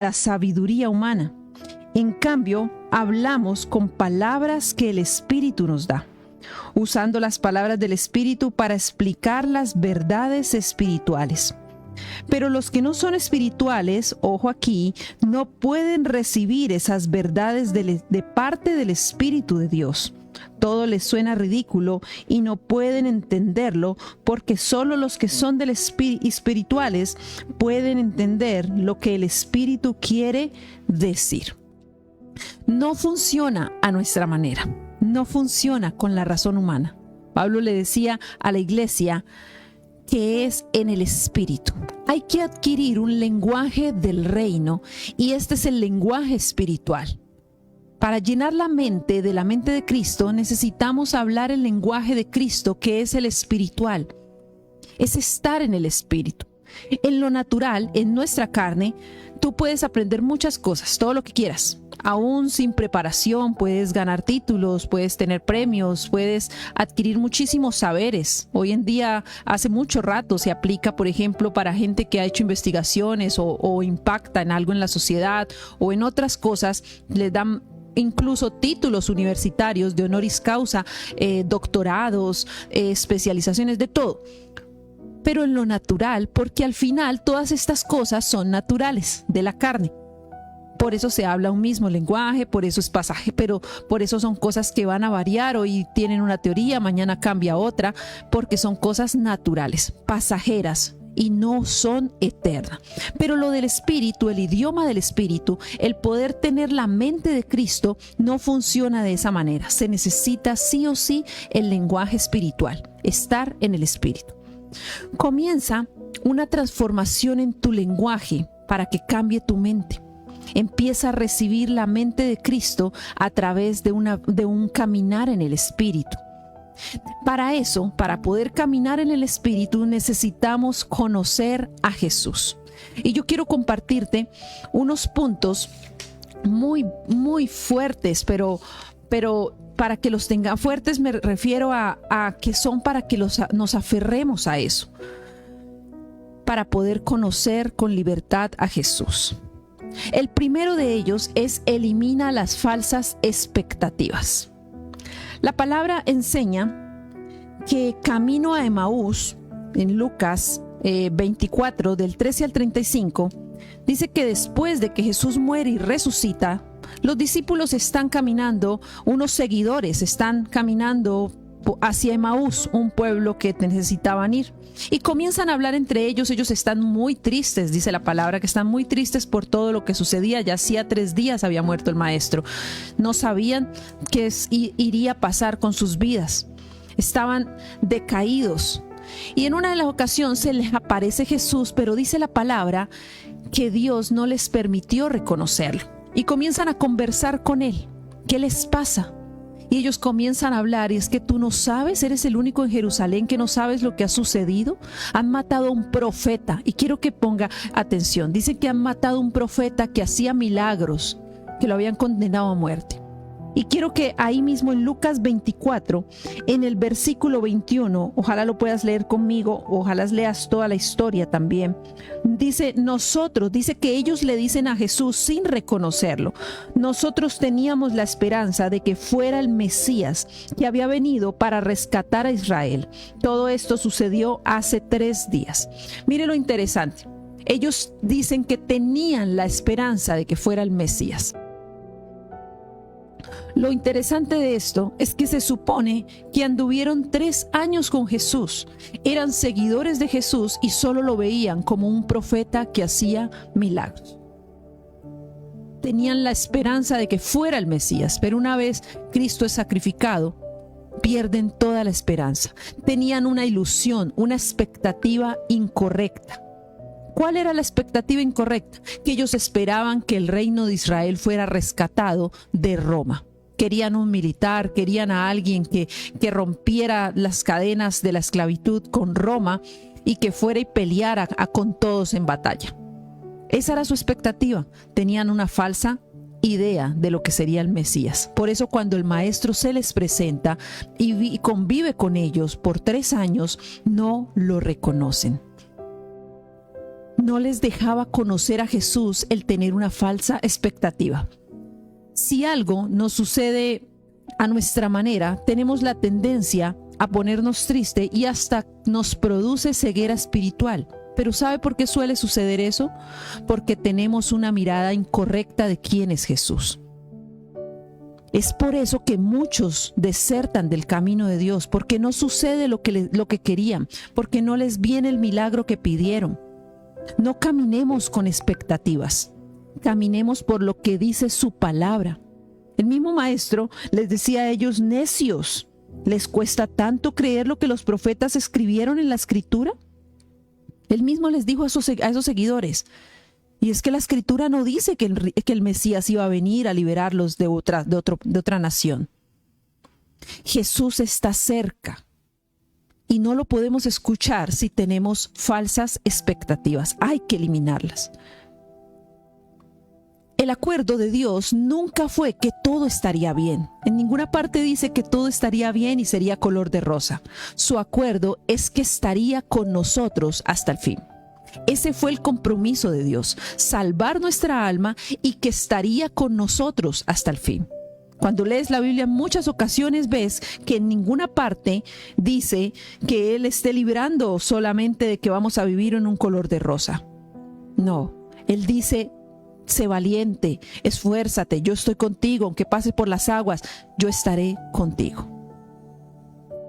la sabiduría humana. En cambio, hablamos con palabras que el Espíritu nos da, usando las palabras del Espíritu para explicar las verdades espirituales. Pero los que no son espirituales, ojo aquí, no pueden recibir esas verdades de parte del Espíritu de Dios. Todo les suena ridículo y no pueden entenderlo, porque solo los que son espirituales pueden entender lo que el Espíritu quiere decir. No funciona a nuestra manera, no funciona con la razón humana. Pablo le decía a la iglesia que es en el Espíritu. Hay que adquirir un lenguaje del reino, y este es el lenguaje espiritual. Para llenar la mente de Cristo, necesitamos hablar el lenguaje de Cristo, que es el espiritual. Es estar en el Espíritu. En lo natural, en nuestra carne, tú puedes aprender muchas cosas, todo lo que quieras. Aún sin preparación, puedes ganar títulos, puedes tener premios, puedes adquirir muchísimos saberes. Hoy en día, hace mucho rato, se aplica, por ejemplo, para gente que ha hecho investigaciones o impacta en algo en la sociedad o en otras cosas, les dan incluso títulos universitarios de honoris causa, doctorados, especializaciones, de todo. Pero en lo natural, porque al final todas estas cosas son naturales de la carne. Por eso se habla un mismo lenguaje, por eso es pasaje, pero por eso son cosas que van a variar. Hoy tienen una teoría, mañana cambia otra, porque son cosas naturales, pasajeras, y no son eternas. Pero lo del Espíritu, el idioma del Espíritu, el poder tener la mente de Cristo, no funciona de esa manera. Se necesita sí o sí el lenguaje espiritual, estar en el Espíritu. Comienza una transformación en tu lenguaje para que cambie tu mente. Empieza a recibir la mente de Cristo a través de un caminar en el Espíritu. Para eso, para poder caminar en el Espíritu, necesitamos conocer a Jesús. Y yo quiero compartirte unos puntos muy, muy fuertes, pero para que los tengan fuertes me refiero a que son para que nos aferremos a eso, para poder conocer con libertad a Jesús. El primero de ellos es: elimina las falsas expectativas. La palabra enseña que camino a Emaús, en Lucas 24, del 13 al 35, dice que después de que Jesús muere y resucita, los discípulos están caminando, unos seguidores están caminando hacia Emaús, un pueblo que necesitaban ir. Y comienzan a hablar entre ellos. Ellos están muy tristes, dice la palabra, que están muy tristes por todo lo que sucedía. Ya hacía 3 días había muerto el maestro. No sabían qué iría a pasar con sus vidas. Estaban decaídos. Y en una de las ocasiones se les aparece Jesús, pero dice la palabra que Dios no les permitió reconocerlo. Y comienzan a conversar con él. ¿Qué les pasa? Y ellos comienzan a hablar: y es que tú no sabes, eres el único en Jerusalén que no sabes lo que ha sucedido. Han matado a un profeta, y quiero que ponga atención. Dicen que han matado a un profeta que hacía milagros, que lo habían condenado a muerte. Y quiero que ahí mismo en Lucas 24, en el versículo 21, ojalá lo puedas leer conmigo, ojalá leas toda la historia también. Dice que ellos le dicen a Jesús sin reconocerlo: nosotros teníamos la esperanza de que fuera el Mesías que había venido para rescatar a Israel. Todo esto sucedió hace 3 días. Mire lo interesante. Ellos dicen que tenían la esperanza de que fuera el Mesías. Lo interesante de esto es que se supone que anduvieron 3 años con Jesús, eran seguidores de Jesús y solo lo veían como un profeta que hacía milagros. Tenían la esperanza de que fuera el Mesías, pero una vez Cristo es sacrificado, pierden toda la esperanza. Tenían una ilusión, una expectativa incorrecta. ¿Cuál era la expectativa incorrecta? Que ellos esperaban que el reino de Israel fuera rescatado de Roma. Querían un militar, querían a alguien que rompiera las cadenas de la esclavitud con Roma y que fuera y peleara con todos en batalla. Esa era su expectativa. Tenían una falsa idea de lo que sería el Mesías. Por eso cuando el maestro se les presenta y convive con ellos por 3 años, no lo reconocen. no les dejaba conocer a Jesús el tener una falsa expectativa. Si algo nos sucede a nuestra manera, tenemos la tendencia a ponernos triste y hasta nos produce ceguera espiritual. Pero ¿sabe por qué suele suceder eso? Porque tenemos una mirada incorrecta de quién es Jesús. Es por eso que muchos desertan del camino de Dios, porque no sucede lo que querían, porque no les viene el milagro que pidieron. No caminemos con expectativas, caminemos por lo que dice su palabra. El mismo maestro les decía a ellos: necios, ¿les cuesta tanto creer lo que los profetas escribieron en la escritura? Él mismo les dijo a esos seguidores: y es que la escritura no dice que el Mesías iba a venir a liberarlos de otra nación. Jesús está cerca y no lo podemos escuchar si tenemos falsas expectativas. Hay que eliminarlas. El acuerdo de Dios nunca fue que todo estaría bien. En ninguna parte dice que todo estaría bien y sería color de rosa. Su acuerdo es que estaría con nosotros hasta el fin. Ese fue el compromiso de Dios, salvar nuestra alma y que estaría con nosotros hasta el fin. Cuando lees la Biblia en muchas ocasiones ves que en ninguna parte dice que Él esté librando solamente de que vamos a vivir en un color de rosa. No, Él dice: sé valiente, esfuérzate, yo estoy contigo, aunque pases por las aguas, yo estaré contigo.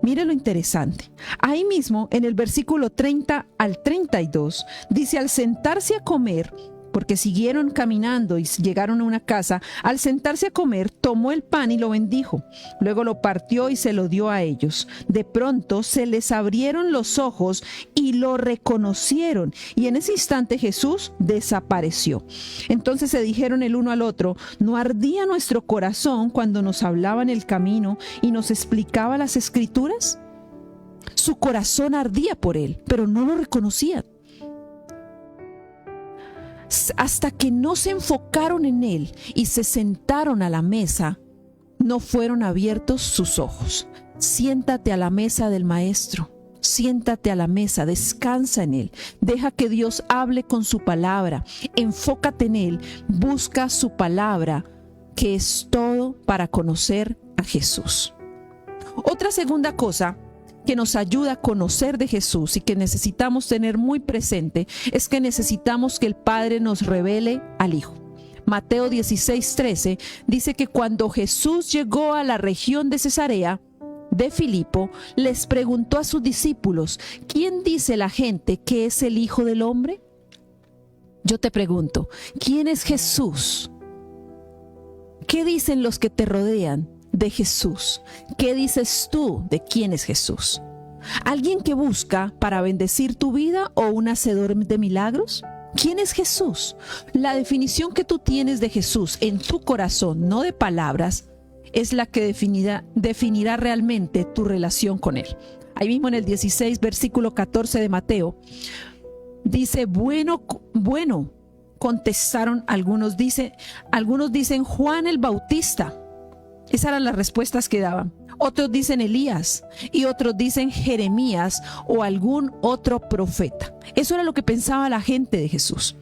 Mire lo interesante. Ahí mismo, en el versículo 30 al 32, dice: al sentarse a comer, porque siguieron caminando y llegaron a una casa, al sentarse a comer, tomó el pan y lo bendijo. Luego lo partió y se lo dio a ellos. De pronto se les abrieron los ojos y lo reconocieron. Y en ese instante Jesús desapareció. Entonces se dijeron el uno al otro: ¿no ardía nuestro corazón cuando nos hablaba en el camino y nos explicaba las Escrituras? Su corazón ardía por él, pero no lo reconocían. Hasta que no se enfocaron en él y se sentaron a la mesa, no fueron abiertos sus ojos. Siéntate a la mesa del Maestro, siéntate a la mesa, descansa en él, deja que Dios hable con su palabra, enfócate en él, busca su palabra, que es todo para conocer a Jesús. Otra segunda cosa que nos ayuda a conocer de Jesús y que necesitamos tener muy presente es que necesitamos que el Padre nos revele al Hijo. Mateo 16:13 dice que cuando Jesús llegó a la región de Cesarea de Filipo, les preguntó a sus discípulos: ¿quién dice la gente que es el Hijo del Hombre? Yo te pregunto, ¿quién es Jesús? ¿Qué dicen los que te rodean de Jesús? ¿Qué dices tú de quién es Jesús? ¿Alguien que busca para bendecir tu vida o un hacedor de milagros? ¿Quién es Jesús? La definición que tú tienes de Jesús en tu corazón, no de palabras, es la que definirá realmente tu relación con Él. Ahí mismo en el 16, versículo 14 de Mateo, dice: bueno, contestaron algunos dicen Juan el Bautista. Esas eran las respuestas que daban. Otros dicen Elías y otros dicen Jeremías o algún otro profeta. Eso era lo que pensaba la gente de Jesús.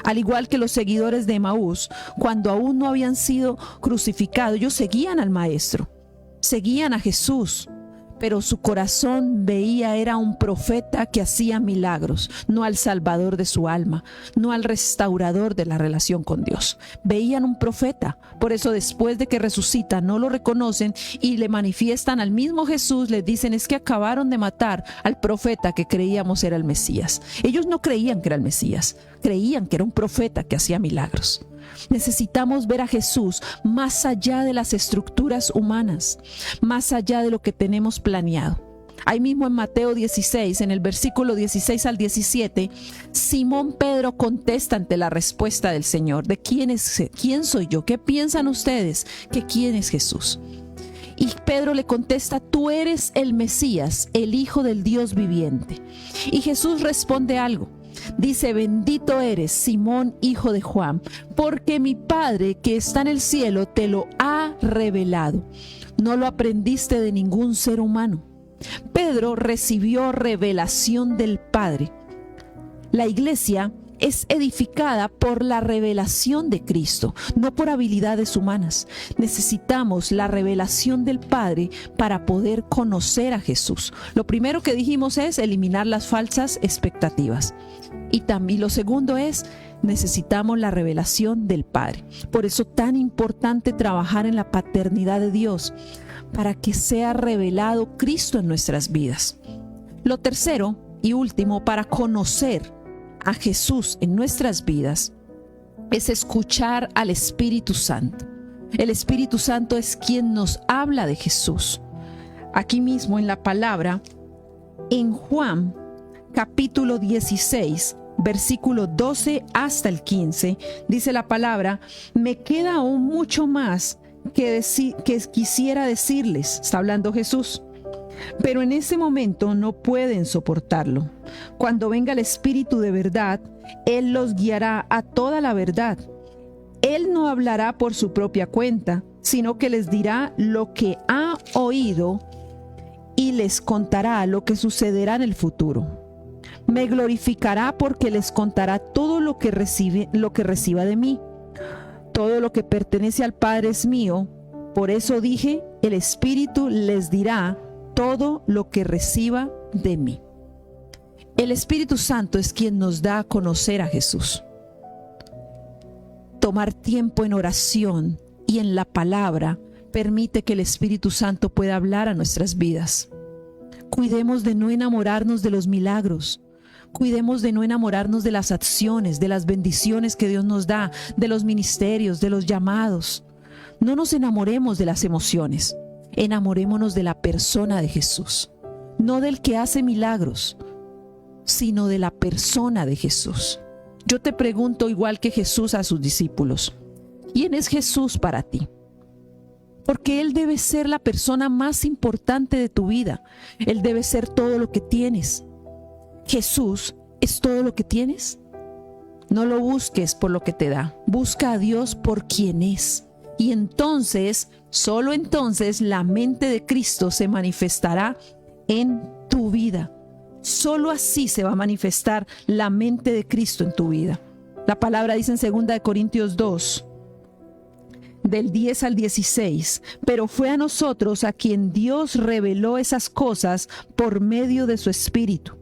Al igual que los seguidores de Emaús, cuando aún no habían sido crucificados, ellos seguían al Maestro, seguían a Jesús, pero su corazón veía era un profeta que hacía milagros, no al Salvador de su alma, no al restaurador de la relación con Dios. Veían un profeta. Por eso después de que resucita no lo reconocen y le manifiestan al mismo Jesús, les dicen: es que acabaron de matar al profeta que creíamos era el Mesías. Ellos no creían que era el Mesías, creían que era un profeta que hacía milagros. Necesitamos ver a Jesús más allá de las estructuras humanas, más allá de lo que tenemos planeado. Ahí mismo en Mateo 16, en el versículo 16 al 17, Simón Pedro contesta ante la respuesta del Señor de quién soy yo, qué piensan ustedes que quién es Jesús. Y Pedro le contesta: tú eres el Mesías, el Hijo del Dios viviente. Y Jesús responde algo. Dice: bendito eres, Simón, hijo de Juan, porque mi Padre que está en el cielo te lo ha revelado. No lo aprendiste de ningún ser humano. Pedro recibió revelación del Padre. La iglesia es edificada por la revelación de Cristo, no por habilidades humanas. Necesitamos la revelación del Padre para poder conocer a Jesús. Lo primero que dijimos es eliminar las falsas expectativas. Y también lo segundo es, necesitamos la revelación del Padre. Por eso tan importante trabajar en la paternidad de Dios, para que sea revelado Cristo en nuestras vidas. Lo tercero y último, para conocer a Jesús en nuestras vidas, es escuchar al Espíritu Santo. El Espíritu Santo es quien nos habla de Jesús. Aquí mismo en la palabra, en Juan capítulo 16, versículo 12 hasta el 15, dice la palabra: me queda aún mucho más que quisiera decirles, está hablando Jesús, pero en ese momento no pueden soportarlo. Cuando venga el Espíritu de verdad, Él los guiará a toda la verdad. Él no hablará por su propia cuenta, sino que les dirá lo que ha oído y les contará lo que sucederá en el futuro. Me glorificará porque les contará todo lo que reciba de mí. Todo lo que pertenece al Padre es mío. Por eso dije, el Espíritu les dirá todo lo que reciba de mí. El Espíritu Santo es quien nos da a conocer a Jesús. Tomar tiempo en oración y en la palabra permite que el Espíritu Santo pueda hablar a nuestras vidas. Cuidemos de no enamorarnos de los milagros. Cuidemos de no enamorarnos de las acciones, de las bendiciones que Dios nos da, de los ministerios, de los llamados. No nos enamoremos de las emociones. Enamorémonos de la persona de Jesús. No del que hace milagros, sino de la persona de Jesús. Yo te pregunto, igual que Jesús a sus discípulos, ¿quién es Jesús para ti? Porque Él debe ser la persona más importante de tu vida. Él debe ser todo lo que tienes. ¿Jesús es todo lo que tienes? No lo busques por lo que te da. Busca a Dios por quien es. Y entonces, solo entonces, la mente de Cristo se manifestará en tu vida. Solo así se va a manifestar la mente de Cristo en tu vida. La palabra dice en 2 Corintios 2, del 10 al 16, pero fue a nosotros a quien Dios reveló esas cosas por medio de su Espíritu.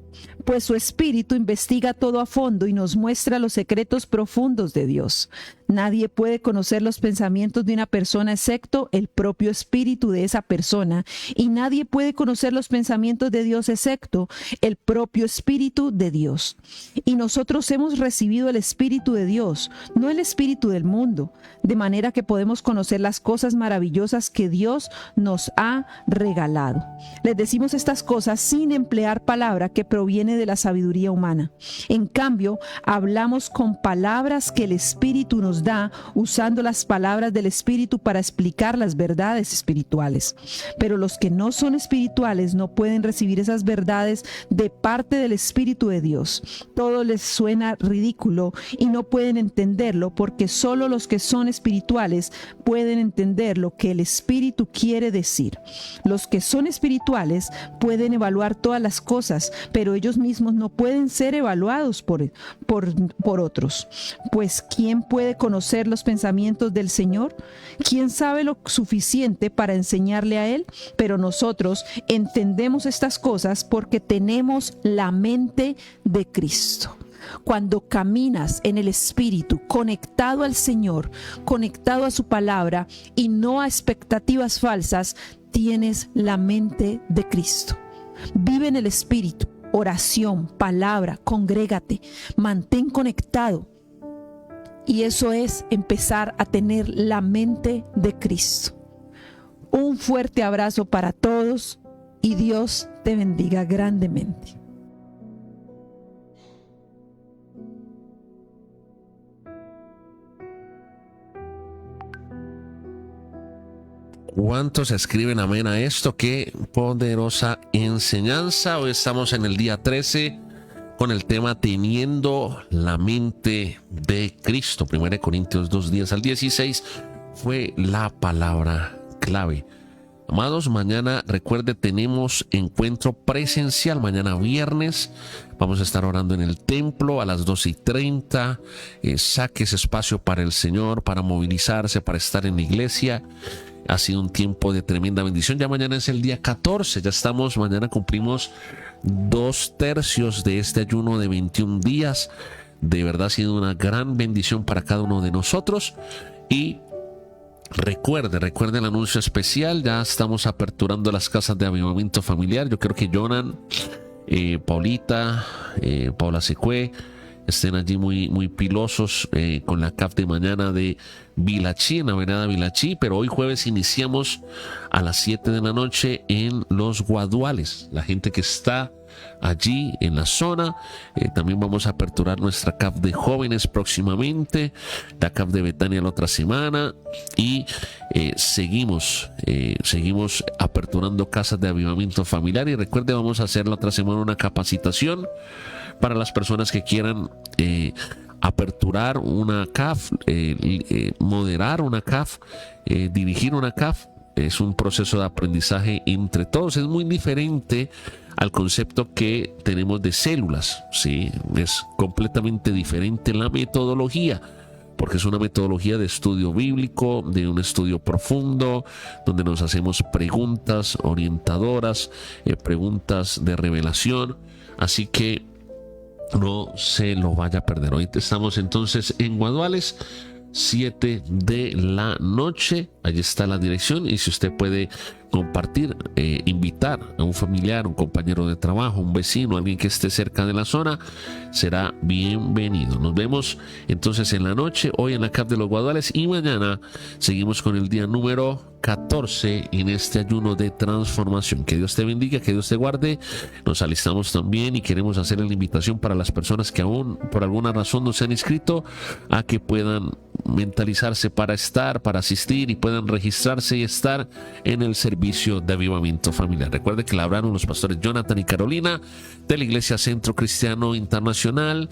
Pues su Espíritu investiga todo a fondo y nos muestra los secretos profundos de Dios. Nadie puede conocer los pensamientos de una persona excepto el propio Espíritu de esa persona, y nadie puede conocer los pensamientos de Dios excepto el propio Espíritu de Dios. Y nosotros hemos recibido el Espíritu de Dios, no el espíritu del mundo, de manera que podemos conocer las cosas maravillosas que Dios nos ha regalado. Les decimos estas cosas sin emplear palabra que proviene de la sabiduría humana. En cambio, hablamos con palabras que el Espíritu nos da, usando las palabras del Espíritu para explicar las verdades espirituales. Pero los que no son espirituales no pueden recibir esas verdades de parte del Espíritu de Dios. Todo les suena ridículo y no pueden entenderlo, porque solo los que son espirituales pueden entender lo que el Espíritu quiere decir. Los que son espirituales pueden evaluar todas las cosas, pero ellos mismos no pueden ser evaluados por otros. Pues ¿quién puede conocer los pensamientos del Señor? ¿Quién sabe lo suficiente para enseñarle a Él? Pero nosotros entendemos estas cosas porque tenemos la mente de Cristo. Cuando caminas en el Espíritu, conectado al Señor, conectado a su palabra y no a expectativas falsas, tienes la mente de Cristo. Vive en el Espíritu, oración, palabra, congrégate, mantén conectado. Y eso es empezar a tener la mente de Cristo. Un fuerte abrazo para todos y Dios te bendiga grandemente. ¿Cuántos escriben amén a esto? Qué poderosa enseñanza. Hoy estamos en el día 13 con el tema teniendo la mente de Cristo. 1 Corintios 2, 10 al 16 fue la palabra clave. Amados, mañana recuerde, tenemos encuentro presencial. Mañana viernes vamos a estar orando en el templo a las 12:30. Saque ese espacio para el Señor, para movilizarse, para estar en la iglesia. Ha sido un tiempo de tremenda bendición. Ya mañana es el día 14. Mañana cumplimos 2/3 de este ayuno de 21 días. De verdad ha sido una gran bendición para cada uno de nosotros. Y recuerde el anuncio especial. Ya estamos aperturando las casas de avivamiento familiar. Yo creo que Jonan, Paulita, Paula Secue estén allí muy pilosos con la CAF de mañana de Vilachí, en la Avenida Vilachí. Pero hoy jueves iniciamos a las 7 de la noche en Los Guaduales. La gente que está allí en la zona, también vamos a aperturar nuestra CAF de jóvenes próximamente, la CAF de Betania la otra semana, y seguimos aperturando casas de avivamiento familiar. Y recuerde, vamos a hacer la otra semana una capacitación para las personas que quieran aperturar una CAF, moderar una CAF, dirigir una CAF. Es un proceso de aprendizaje entre todos. Es muy diferente al concepto que tenemos de células, ¿sí? Es completamente diferente la metodología, porque es una metodología de estudio bíblico, de un estudio profundo, donde nos hacemos preguntas orientadoras, preguntas de revelación. Así que no se lo vaya a perder. Hoy estamos entonces en Guaduales, 7 de la noche. Allí está la dirección, y si usted puede compartir, invitar a un familiar, un compañero de trabajo, un vecino, alguien que esté cerca de la zona, será bienvenido. Nos vemos entonces en la noche, hoy en la CAF de los Guaduales, y mañana seguimos con el día número 14 en este ayuno de transformación. Que Dios te bendiga, que Dios te guarde. Nos alistamos también y queremos hacer la invitación para las personas que aún por alguna razón no se han inscrito, a que puedan mentalizarse para asistir, y puedan registrarse y estar en el servicio de avivamiento familiar. Recuerde que le hablaron los pastores Jonathan y Carolina de la Iglesia Centro Cristiano Internacional.